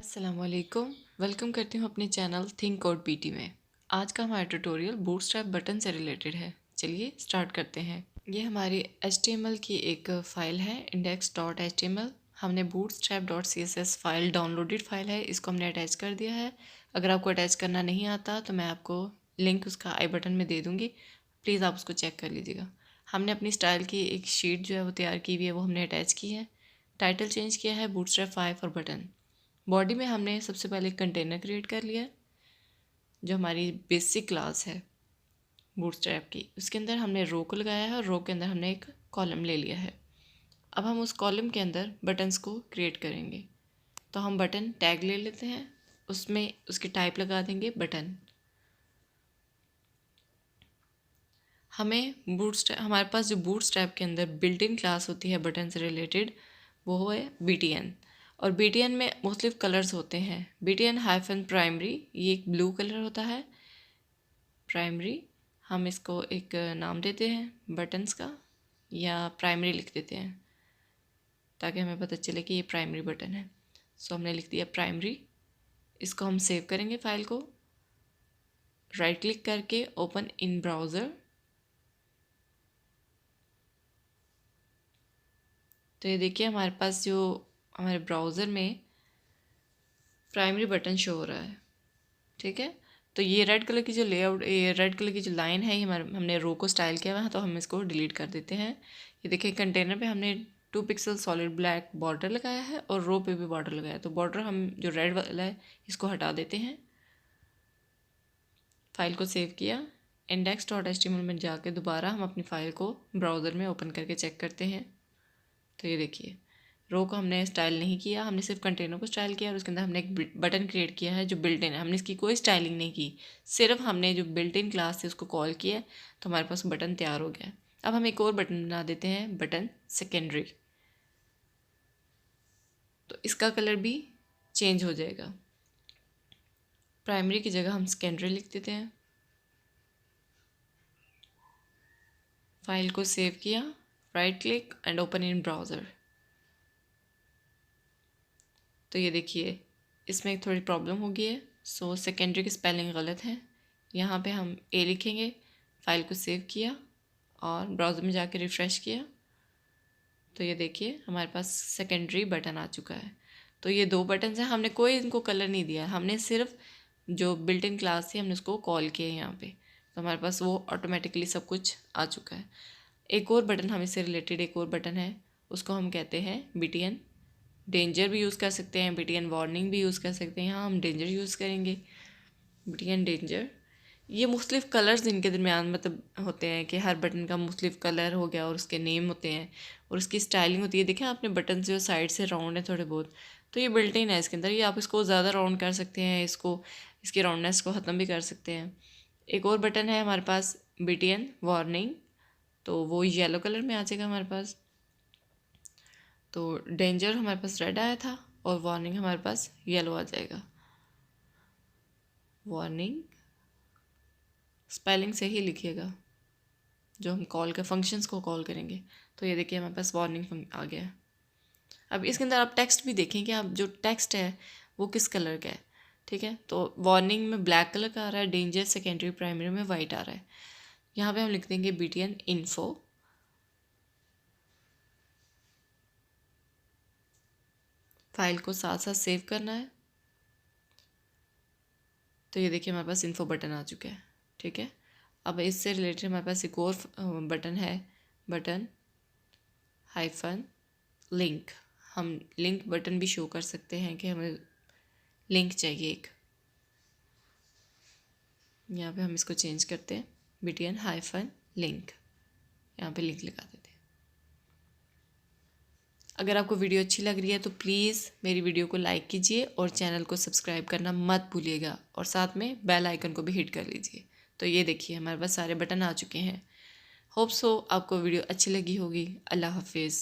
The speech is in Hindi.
अस्सलामुअलैकुम। वेलकम करती हूँ अपने चैनल थिंक कोड पीटी में। आज का हमारा ट्यूटोरियल बूटस्ट्रैप बटन से रिलेटेड है। चलिए स्टार्ट करते हैं। ये हमारी HTML की एक फ़ाइल है index.html। हमने bootstrap.css फाइल डाउनलोडेड फाइल है, इसको हमने अटैच कर दिया है। अगर आपको अटैच करना नहीं आता तो मैं आपको लिंक उसका आई बटन में दे दूँगी, प्लीज़ आप उसको चेक कर लीजिएगा। हमने अपनी स्टाइल की एक शीट जो है वो तैयार की हुई है, वो हमने अटैच की है। टाइटल चेंज किया है बूटस्ट्रैप 5 फॉर बटन। बॉडी में हमने सबसे पहले एक कंटेनर क्रिएट कर लिया जो हमारी बेसिक क्लास है बूटस्ट्रैप की। उसके अंदर हमने रो को लगाया है और रो के अंदर हमने एक कॉलम ले लिया है। अब हम उस कॉलम के अंदर बटन्स को क्रिएट करेंगे। तो हम बटन टैग ले लेते हैं, उसमें उसकी टाइप लगा देंगे बटन। हमारे पास जो बूटस्ट्रैप के अंदर बिल्ट इन क्लास होती है बटन से रिलेटेड, वो है BTN। और BTN में मुख्तलिफ कलर्स होते हैं। BTN हाइफन प्राइमरी, ये एक ब्लू कलर होता है प्राइमरी। हम इसको एक नाम देते हैं बटन्स का, या प्राइमरी लिख देते हैं ताकि हमें पता चले कि ये प्राइमरी बटन है। सो हमने लिख दिया प्राइमरी। इसको हम सेव करेंगे फाइल को, राइट क्लिक करके ओपन इन ब्राउज़र। तो ये देखिए हमारे पास जो हमारे ब्राउज़र में प्राइमरी बटन शो हो रहा है, ठीक है। तो ये रेड कलर की जो लेआउट, ये रेड कलर की जो लाइन है, ये हमने रो को स्टाइल किया हुआ है, तो हम इसको डिलीट कर देते हैं। ये देखिए कंटेनर पे हमने 2 पिक्सल सॉलिड ब्लैक बॉर्डर लगाया है और रो पे भी बॉर्डर लगाया है। तो बॉर्डर हम जो रेड वाला है इसको हटा देते हैं। फाइल को सेव किया, index.html में जाके दोबारा हम अपनी फ़ाइल को ब्राउज़र में ओपन करके चेक करते हैं। तो ये देखिए रो को हमने स्टाइल नहीं किया, हमने सिर्फ कंटेनर को स्टाइल किया और उसके अंदर हमने एक बटन क्रिएट किया है जो बिल्ट इन है। हमने इसकी कोई स्टाइलिंग नहीं की, सिर्फ हमने जो बिल्ट इन क्लास थी उसको कॉल किया, तो हमारे पास बटन तैयार हो गया। अब हम एक और बटन बना देते हैं, बटन सेकेंडरी। तो इसका कलर भी चेंज हो जाएगा। प्राइमरी की जगह हम सेकेंडरी लिख देते हैं। फाइल को सेव किया, right click and open in browser. तो ये देखिए इसमें थोड़ी प्रॉब्लम हो गई है। सो सेकेंडरी की स्पेलिंग गलत है, यहाँ पे हम ए लिखेंगे। फाइल को सेव किया और ब्राउज़र में जाके रिफ़्रेश किया, तो ये देखिए हमारे पास सेकेंडरी बटन आ चुका है। तो ये 2 बटन्स हैं, हमने कोई इनको कलर नहीं दिया, हमने सिर्फ जो बिल्ट इन क्लास थी हमने उसको कॉल किया यहाँ पे, तो हमारे पास वो ऑटोमेटिकली सब कुछ आ चुका है। एक और बटन हम इससे रिलेटेड एक और बटन है, उसको हम कहते हैं BTN डेंजर भी यूज़ कर सकते हैं, BTN वार्निंग भी यूज़ कर सकते हैं। यहाँ हम डेंजर यूज़ करेंगे, BTN डेंजर। ये मुख्तलिफ़ कलर्स इनके दरमियान मतलब होते हैं कि हर बटन का मुख्तलिफ़ कलर हो गया और उसके नेम होते हैं और उसकी स्टाइलिंग होती है। देखें आपने बटन जो साइड से राउंड है थोड़े बहुत, तो ये बिल्ट इन है इसके अंदर। ये आप इसको ज़्यादा राउंड कर सकते हैं, इसकी राउंडनेस को ख़त्म भी कर सकते हैं। एक और बटन है हमारे पास BTN वार्निंग, तो वो येलो कलर में आ जाएगा हमारे पास। तो डेंजर हमारे पास रेड आया था और वार्निंग हमारे पास येलो आ जाएगा। वार्निंग स्पेलिंग से ही लिखिएगा जो हम कॉल के फंक्शंस को कॉल करेंगे। तो ये देखिए हमारे पास वार्निंग आ गया है। अब इसके अंदर आप टेक्स्ट भी देखें कि आप जो टेक्स्ट है वो किस कलर का है, ठीक है। तो वार्निंग में ब्लैक कलर का आ रहा है, डेंजर सेकेंडरी प्राइमरी में वाइट आ रहा है। यहाँ पे हम लिख देंगे BTN इन्फो। फाइल को साथ साथ सेव करना है। तो ये देखिए हमारे पास इन्फो बटन आ चुका है, ठीक है। अब इससे रिलेटेड हमारे पास एक और बटन है, बटन हाइफन लिंक। हम लिंक बटन भी शो कर सकते हैं कि हमें लिंक चाहिए एक। यहाँ पे हम इसको चेंज करते हैं, BTN हाइफन लिंक, यहाँ पे लिंक लगा देते हैं। अगर आपको वीडियो अच्छी लग रही है तो प्लीज़ मेरी वीडियो को लाइक कीजिए और चैनल को सब्सक्राइब करना मत भूलिएगा और साथ में बेल आइकन को भी हिट कर लीजिए। तो ये देखिए हमारे पास सारे बटन आ चुके हैं। होप सो आपको वीडियो अच्छी लगी होगी। अल्लाह हाफिज़।